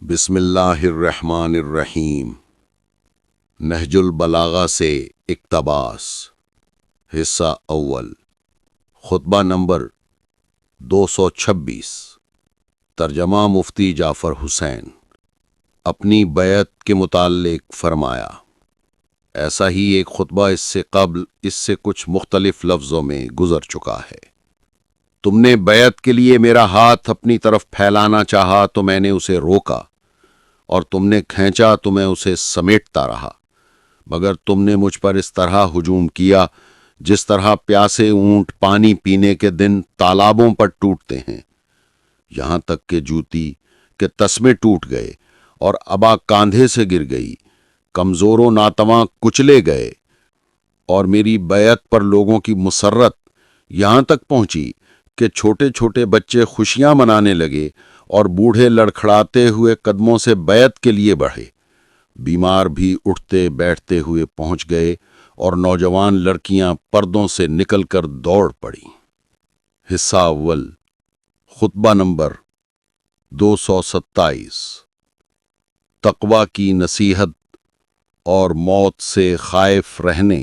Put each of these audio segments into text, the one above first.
بسم اللہ الرحمن الرحیم۔ نہج البلاغہ سے اقتباس، حصہ اول، خطبہ نمبر 226۔ ترجمہ مفتی جعفر حسین۔ اپنی بیعت کے متعلق فرمایا، ایسا ہی ایک خطبہ اس سے قبل اس سے کچھ مختلف لفظوں میں گزر چکا ہے۔ تم نے بیعت کے لیے میرا ہاتھ اپنی طرف پھیلانا چاہا تو میں نے اسے روکا، اور تم نے کھینچا تو میں اسے سمیٹتا رہا، مگر تم نے مجھ پر اس طرح ہجوم کیا جس طرح پیاسے اونٹ پانی پینے کے دن تالابوں پر ٹوٹتے ہیں، یہاں تک کہ جوتی کے تسمے ٹوٹ گئے اور ابا کاندھے سے گر گئی، کمزور و ناتواں کچلے گئے، اور میری بیعت پر لوگوں کی مسرت یہاں تک پہنچی کہ چھوٹے چھوٹے بچے خوشیاں منانے لگے اور بوڑھے لڑکھڑاتے ہوئے قدموں سے بیعت کے لیے بڑھے، بیمار بھی اٹھتے بیٹھتے ہوئے پہنچ گئے، اور نوجوان لڑکیاں پردوں سے نکل کر دوڑ پڑیں۔ حصہ اول، خطبہ نمبر 227۔ تقوی کی نصیحت اور موت سے خائف رہنے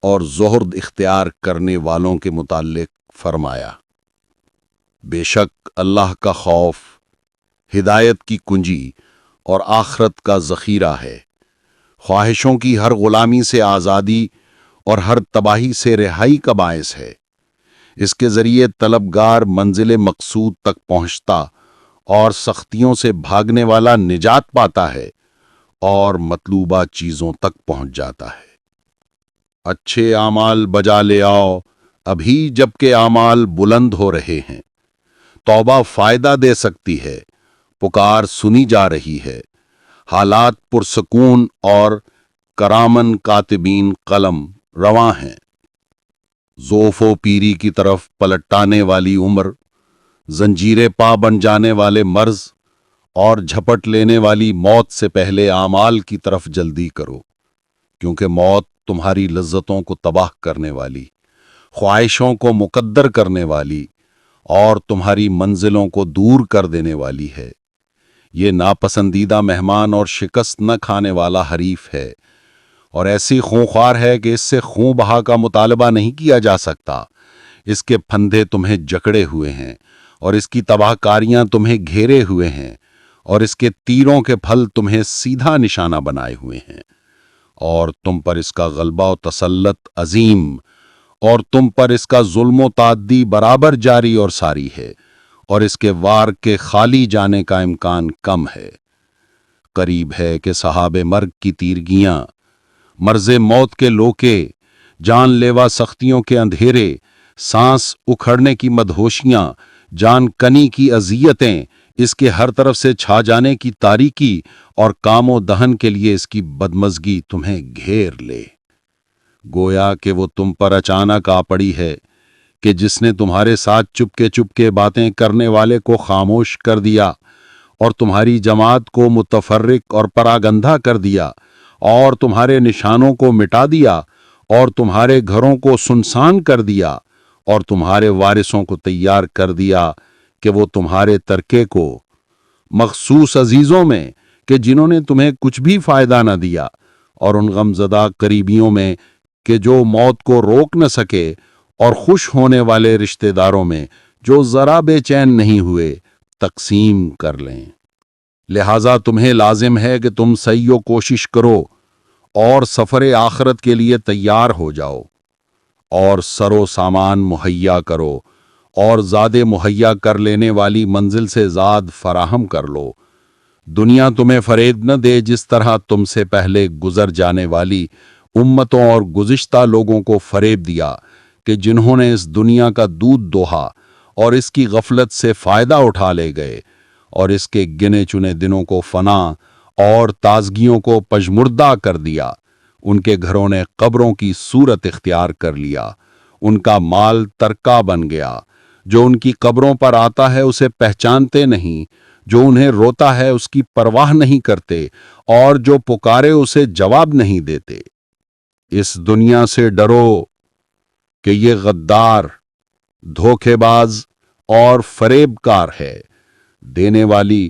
اور زہد اختیار کرنے والوں کے متعلق فرمایا، بے شک اللہ کا خوف ہدایت کی کنجی اور آخرت کا ذخیرہ ہے، خواہشوں کی ہر غلامی سے آزادی اور ہر تباہی سے رہائی کا باعث ہے، اس کے ذریعے طلبگار منزل مقصود تک پہنچتا اور سختیوں سے بھاگنے والا نجات پاتا ہے اور مطلوبہ چیزوں تک پہنچ جاتا ہے۔ اچھے اعمال بجا لے آؤ ابھی جبکہ اعمال بلند ہو رہے ہیں، توبہ فائدہ دے سکتی ہے، پکار سنی جا رہی ہے، حالات پرسکون اور کرامن کاتبین قلم رواں ہیں، ذوف و پیری کی طرف پلٹانے والی عمر، زنجیرے پا بن جانے والے مرض اور جھپٹ لینے والی موت سے پہلے اعمال کی طرف جلدی کرو، کیونکہ موت تمہاری لذتوں کو تباہ کرنے والی، خواہشوں کو مقدر کرنے والی اور تمہاری منزلوں کو دور کر دینے والی ہے۔ یہ ناپسندیدہ مہمان اور شکست نہ کھانے والا حریف ہے، اور ایسی خونخوار ہے کہ اس سے خون بہا کا مطالبہ نہیں کیا جا سکتا، اس کے پھندے تمہیں جکڑے ہوئے ہیں اور اس کی تباہ کاریاں تمہیں گھیرے ہوئے ہیں، اور اس کے تیروں کے پھل تمہیں سیدھا نشانہ بنائے ہوئے ہیں، اور تم پر اس کا غلبہ و تسلط عظیم، اور تم پر اس کا ظلم و تعدی برابر جاری اور ساری ہے، اور اس کے وار کے خالی جانے کا امکان کم ہے۔ قریب ہے کہ صحاب مرگ کی تیرگیاں، مرض موت کے لوکے، جان لیوا سختیوں کے اندھیرے، سانس اکھڑنے کی مدہوشیاں، جان کنی کی اذیتیں، اس کے ہر طرف سے چھا جانے کی تاریکی اور کام و دہن کے لیے اس کی بدمزگی تمہیں گھیر لے۔ گویا کہ وہ تم پر اچانک آ پڑی ہے کہ جس نے تمہارے ساتھ چپکے باتیں کرنے والے کو خاموش کر دیا اور تمہاری جماعت کو متفرق اور پراگندہ کر دیا اور تمہارے نشانوں کو مٹا دیا اور تمہارے گھروں کو سنسان کر دیا اور تمہارے وارثوں کو تیار کر دیا کہ وہ تمہارے ترکے کو، مخصوص عزیزوں میں کہ جنہوں نے تمہیں کچھ بھی فائدہ نہ دیا، اور ان غمزدہ قریبیوں میں کہ جو موت کو روک نہ سکے، اور خوش ہونے والے رشتہ داروں میں جو ذرا بے چین نہیں ہوئے، تقسیم کر لیں۔ لہٰذا تمہیں لازم ہے کہ تم سعی و کوشش کرو اور سفر آخرت کے لیے تیار ہو جاؤ، اور سر و سامان مہیا کرو، اور زاد مہیا کر لینے والی منزل سے زاد فراہم کر لو۔ دنیا تمہیں فریب نہ دے جس طرح تم سے پہلے گزر جانے والی امتوں اور گزشتہ لوگوں کو فریب دیا کہ جنہوں نے اس دنیا کا دودھ دوہا اور اس کی غفلت سے فائدہ اٹھا لے گئے، اور اس کے گنے چنے دنوں کو فنا اور تازگیوں کو پژمردہ کر دیا، ان کے گھروں نے قبروں کی صورت اختیار کر لیا، ان کا مال ترکہ بن گیا، جو ان کی قبروں پر آتا ہے اسے پہچانتے نہیں، جو انہیں روتا ہے اس کی پرواہ نہیں کرتے، اور جو پکارے اسے جواب نہیں دیتے۔ اس دنیا سے ڈرو کہ یہ غدار، دھوکے باز اور فریب کار ہے، دینے والی